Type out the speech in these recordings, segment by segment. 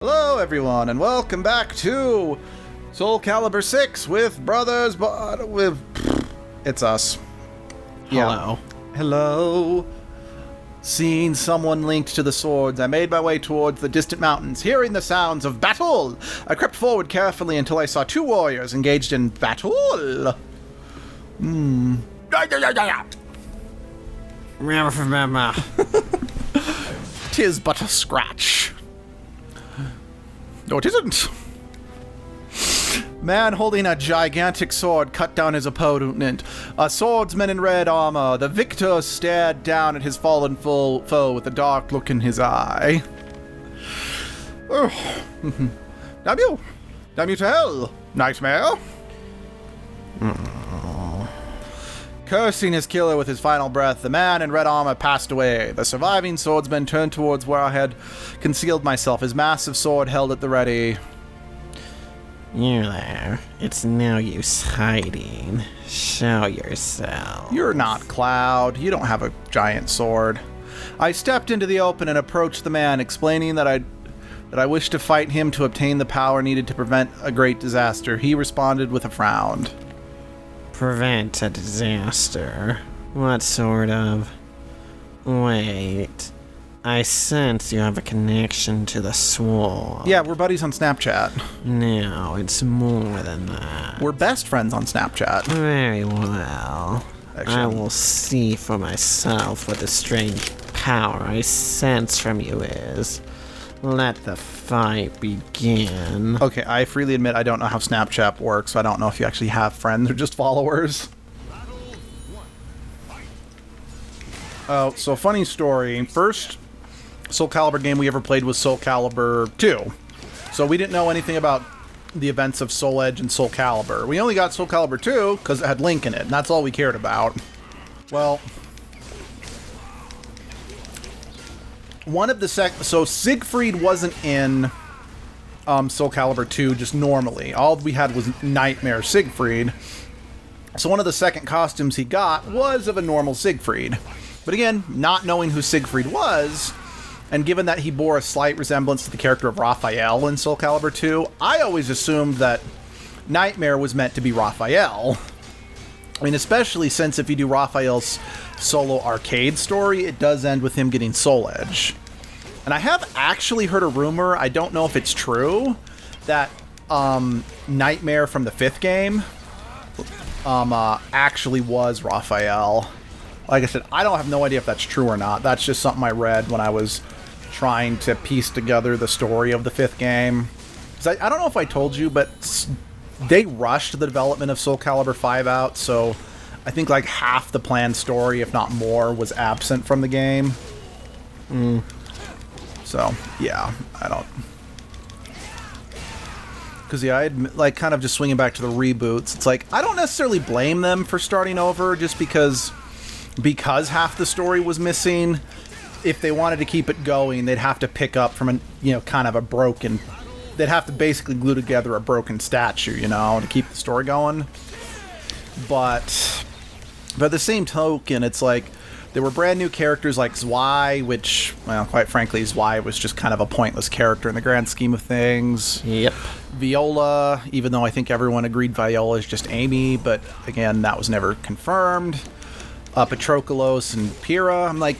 Hello everyone, and welcome back to Soul Calibur 6 with Brothers, but with... It's us. Hello. Yeah. Hello. Seeing someone linked to the swords, I made my way towards the distant mountains, hearing the sounds of battle. I crept forward carefully until I saw two warriors engaged in battle. Tis but a scratch. No, it isn't. Man holding a gigantic sword cut down his opponent. A swordsman in red armor. The victor stared down at his fallen foe with a dark look in his eye. Oh. Damn you. Damn you to hell, nightmare. Cursing his killer with his final breath, the man in red armor passed away. The surviving swordsman turned towards where I had concealed myself, his massive sword held at the ready. You there. It's no use hiding. Show yourself. You're not Cloud. You don't have a giant sword. I stepped into the open and approached the man, explaining that I wished to fight him to obtain the power needed to prevent a great disaster. He responded with a frown. Prevent a disaster? What sort of... Wait. I sense you have a connection to the sword. Yeah, we're buddies on Snapchat. No, it's more than that. We're best friends on Snapchat. Very well. Actually, I will see for myself what the strange power I sense from you is. Let the fight begin. Okay, I freely admit I don't know how Snapchat works, so I don't know if you actually have friends or just followers. Oh, so funny story. First Soul Calibur game we ever played was Soul Calibur 2. So we didn't know anything about the events of Soul Edge and Soul Calibur. We only got Soul Calibur 2 because it had Link in it, and that's all we cared about. Well... one of the so Siegfried wasn't in Soul Calibur 2 just normally. All we had was Nightmare Siegfried. So one of the second costumes he got was of a normal Siegfried. But again, not knowing who Siegfried was, and given that he bore a slight resemblance to the character of Raphael in Soul Calibur 2, I always assumed that Nightmare was meant to be Raphael. I mean, especially since if you do Raphael's solo arcade story, it does end with him getting Soul Edge. And I have actually heard a rumor, I don't know if it's true, that Nightmare from the 5th game actually was Raphael. Like I said, I don't have no idea if that's true or not. That's just something I read when I was trying to piece together the story of the 5th game. 'Cause I don't know if I told you, but they rushed the development of Soul Calibur 5 out, so I think like half the planned story, if not more, was absent from the game. So, yeah, I don't... Because, yeah, I'd, like, kind of just swinging back to the reboots, it's like, I don't necessarily blame them for starting over, just because half the story was missing. If they wanted to keep it going, they'd have to pick up from a, you know, kind of a broken... They'd have to basically glue together a broken statue, you know, to keep the story going. But at the same token, it's like, there were brand new characters like Zwei, which, well, quite frankly, Zwei was just kind of a pointless character in the grand scheme of things. Yep. Viola, even though I think everyone agreed Viola is just Amy, but again, that was never confirmed. Patroclus and Pyrrha, I'm like,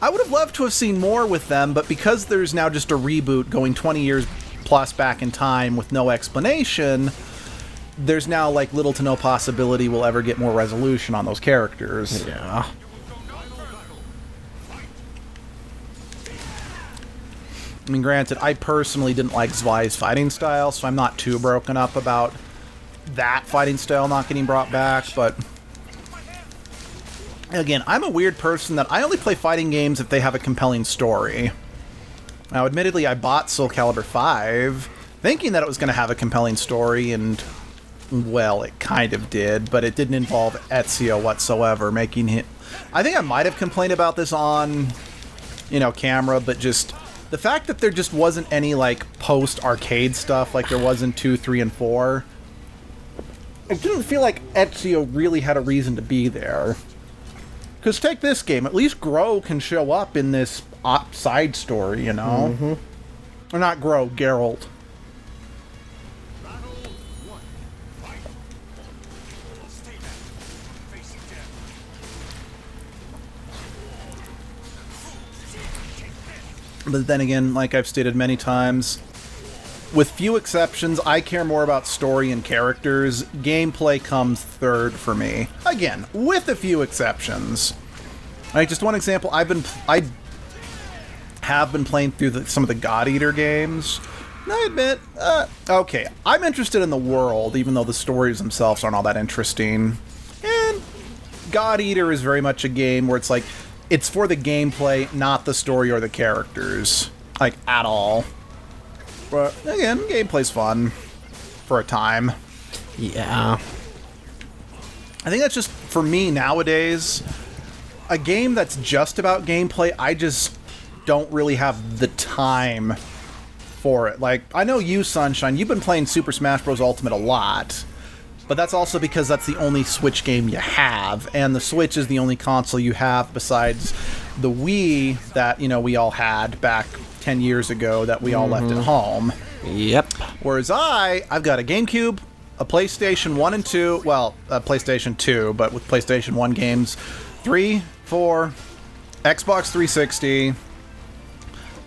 I would have loved to have seen more with them, but because there's now just a reboot going 20 years plus back in time with no explanation, there's now like little to no possibility we'll ever get more resolution on those characters. Yeah. I mean, granted, I personally didn't like Zwei's fighting style, so I'm not too broken up about that fighting style not getting brought back, but... Again, I'm a weird person that I only play fighting games if they have a compelling story. Now, admittedly, I bought Soul Calibur 5, thinking that it was going to have a compelling story, and, well, it kind of did, but it didn't involve Ezio whatsoever, making him... I think I might have complained about this on, you know, camera, but just... The fact that there just wasn't any, like, post-arcade stuff like there was in 2, 3, and 4, it didn't feel like Ezio really had a reason to be there. Because take this game, at least Gro can show up in this side story, you know? Or not grow, Geralt. But then again, like I've stated many times, with few exceptions, I care more about story and characters. Gameplay comes third for me. Again, with a few exceptions. Like, just one example, I have been playing through some of the God Eater games. And I admit, okay, I'm interested in the world, even though the stories themselves aren't all that interesting. And God Eater is very much a game where it's like, it's for the gameplay, not the story or the characters. Like, at all. But, again, gameplay's fun. For a time. Yeah. I think that's just, for me nowadays, a game that's just about gameplay, I just don't really have the time for it. Like, I know you, Sunshine, you've been playing Super Smash Bros. Ultimate a lot. But that's also because that's the only Switch game you have, and the Switch is the only console you have besides the Wii that, you know, we all had back 10 years ago that we all left at home. Yep. Whereas I've got a GameCube, a PlayStation 1 and 2, well, a PlayStation 2, but with PlayStation 1 games, 3, 4, Xbox 360,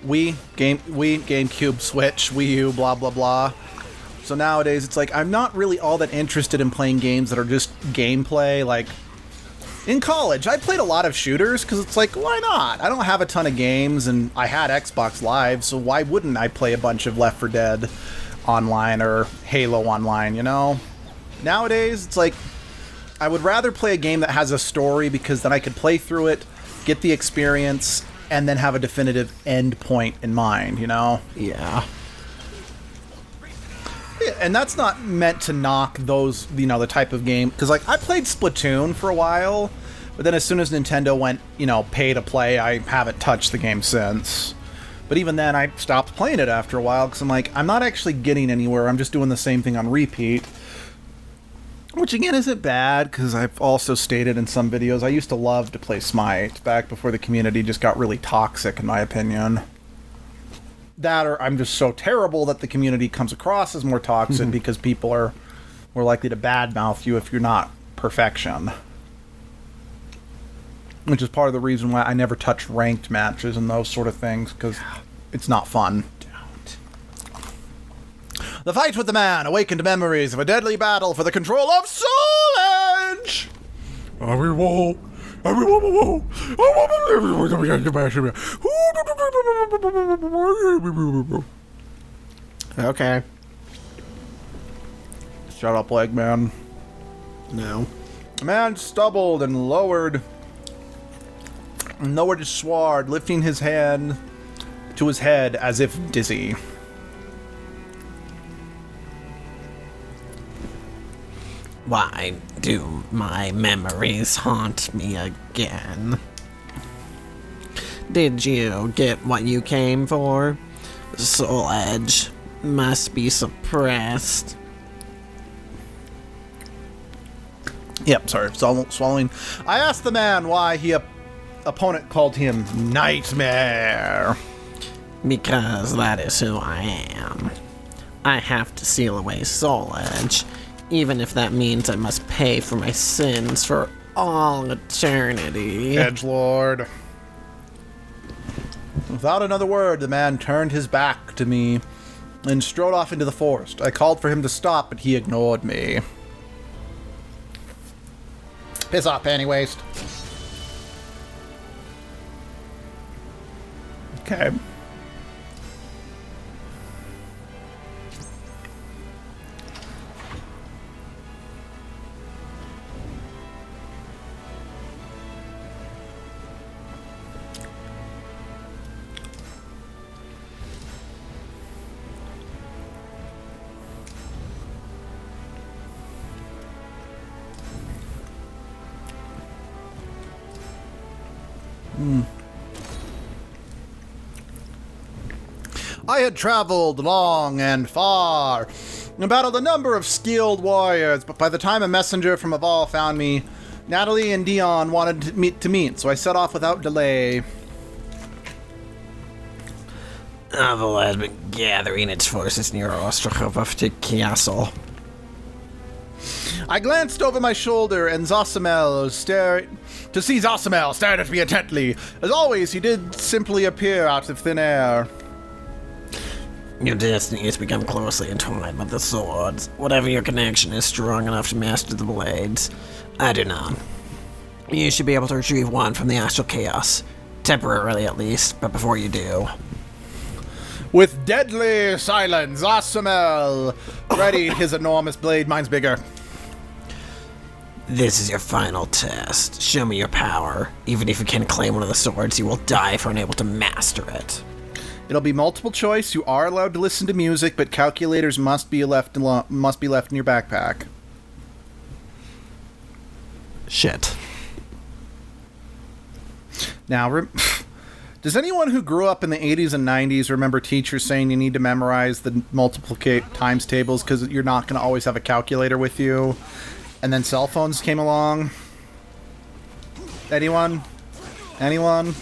Wii, GameCube, Switch, Wii U, blah, blah, blah. So nowadays, it's like, I'm not really all that interested in playing games that are just gameplay. Like, in college, I played a lot of shooters, because it's like, why not? I don't have a ton of games, and I had Xbox Live, so why wouldn't I play a bunch of Left 4 Dead online, or Halo online, you know? Nowadays, it's like, I would rather play a game that has a story, because then I could play through it, get the experience, and then have a definitive end point in mind, you know? Yeah. And that's not meant to knock those, you know, the type of game. Because, like, I played Splatoon for a while, but then as soon as Nintendo went, you know, pay to play, I haven't touched the game since. But even then, I stopped playing it after a while, because I'm like, I'm not actually getting anywhere. I'm just doing the same thing on repeat. Which, again, isn't bad, because I've also stated in some videos, I used to love to play Smite, back before the community just got really toxic, in my opinion. That, or I'm just so terrible that the community comes across as more toxic because people are more likely to badmouth you if you're not perfection. Which is part of the reason why I never touch ranked matches and those sort of things, because it's not fun. Don't. The fight with the man awakened memories of a deadly battle for the control of Soul Edge! Okay. Shut up, Legman. No. The man stumbled and lowered his sword, lifting his hand to his head as if dizzy. Why do my memories haunt me again? Did you get what you came for? Soul Edge must be suppressed. Yep, sorry, swallowing. I asked the man why opponent called him Nightmare. Because that is who I am. I have to seal away Soul Edge, even if that means I must pay for my sins for all eternity. Edgelord. Without another word, the man turned his back to me and strode off into the forest. I called for him to stop, but he ignored me. Piss off, panty waste. Okay. I had traveled long and far and battled a number of skilled warriors, but by the time a messenger from Aval found me, Natalie and Dion wanted to meet, so I set off without delay. Avel has been gathering its forces near Ostrogov Castle. I glanced over my shoulder, and Zosimel stared at me intently. As always, he did simply appear out of thin air. Your destiny has become closely entwined with the swords. Whatever your connection is strong enough to master the blades, I do not. You should be able to retrieve one from the astral chaos. Temporarily, at least, but before you do... With deadly silence, Zosimel readied his enormous blade. Mine's bigger. This is your final test. Show me your power. Even if you can't claim one of the swords, you will die if unable to master it. It'll be multiple choice. You are allowed to listen to music, but calculators must be left in your backpack. Shit. Now, does anyone who grew up in the 80s and 90s remember teachers saying you need to memorize the multiple times tables because you're not going to always have a calculator with you? And then cell phones came along? Anyone? Anyone?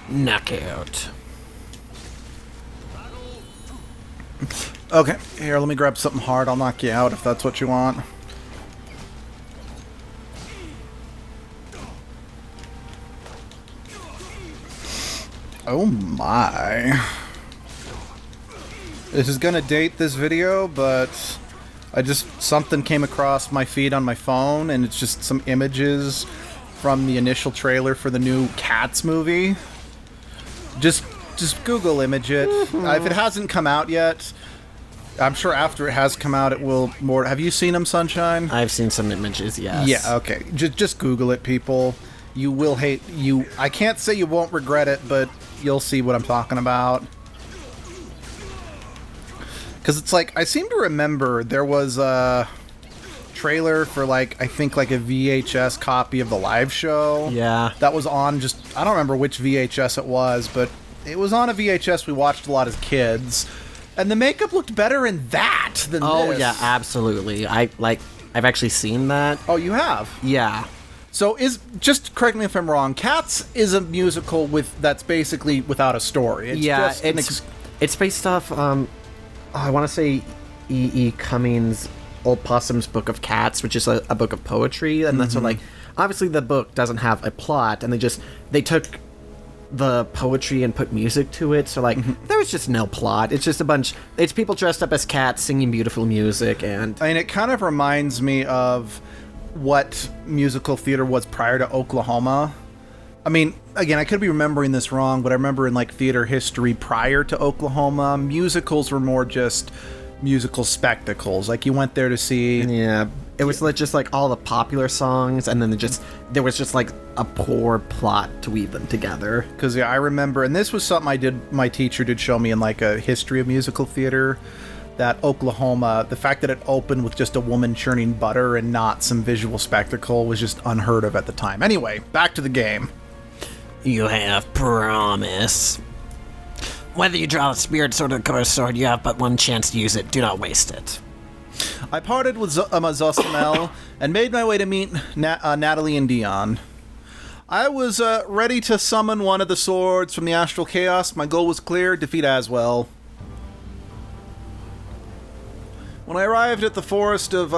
Knockout. Okay, here, let me grab something hard. I'll knock you out if that's what you want. Oh my. This is gonna date this video, but something came across my feed on my phone, and it's just some images from the initial trailer for the new Cats movie. Just Google image it. If it hasn't come out yet, I'm sure after it has come out, it will more. Have you seen them, Sunshine? I've seen some images, yes. Yeah, okay. Just Google it, people. You will hate you. I can't say you won't regret it, but you'll see what I'm talking about. Because it's like, I seem to remember there was a trailer for, like, I think, like, a VHS copy of the live show. Yeah. That was on I don't remember which VHS it was, but it was on a VHS we watched a lot as kids. And the makeup looked better in that than this. Oh, yeah, absolutely. I've actually seen that. Oh, you have? Yeah. So just correct me if I'm wrong, Cats is a musical that's basically without a story. It's based off, I want to say E.E. Cummings' Old Possum's Book of Cats, which is a book of poetry, and that's what, like, obviously the book doesn't have a plot, and they took the poetry and put music to it, so, like, there was just no plot. It's just it's people dressed up as cats singing beautiful music, and... I mean, it kind of reminds me of what musical theater was prior to Oklahoma. I mean, again, I could be remembering this wrong, but I remember in, like, theater history prior to Oklahoma, musicals were more just musical spectacles. Like, you went there to see... Yeah, it was just, like, all the popular songs, and then there was just, like, a poor plot to weave them together. Because, yeah, I remember, and this was something my teacher did show me in, like, a history of musical theater, that Oklahoma, the fact that it opened with just a woman churning butter and not some visual spectacle was just unheard of at the time. Anyway, back to the game. You have promise. Whether you draw the spirit sword or the color sword, you have but one chance to use it. Do not waste it. I parted with Zosimel and made my way to meet Natalie and Dion. I was ready to summon one of the swords from the astral chaos. My goal was clear: defeat Aswell. When I arrived at the forest of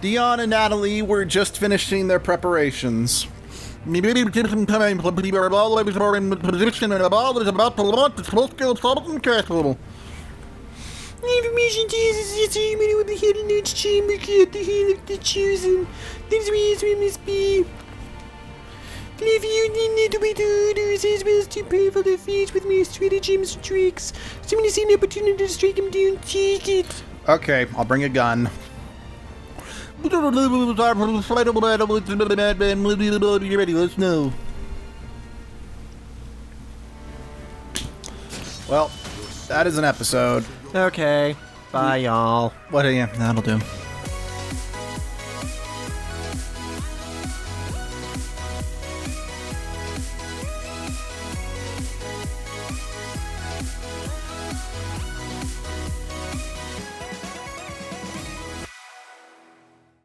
Dion and Natalie were just finishing their preparations. Information Jesus is human with the hidden edge chamber at the heel of the chosen. This way is we must be. Leave you need to wait orders as well as to pay for the fees with me stratagems and tricks. Someone has seen an opportunity to strike him down, take it. Okay, I'll bring a gun. Let's know. Well, That is an episode. Okay. Bye, y'all. What? Yeah, that'll do.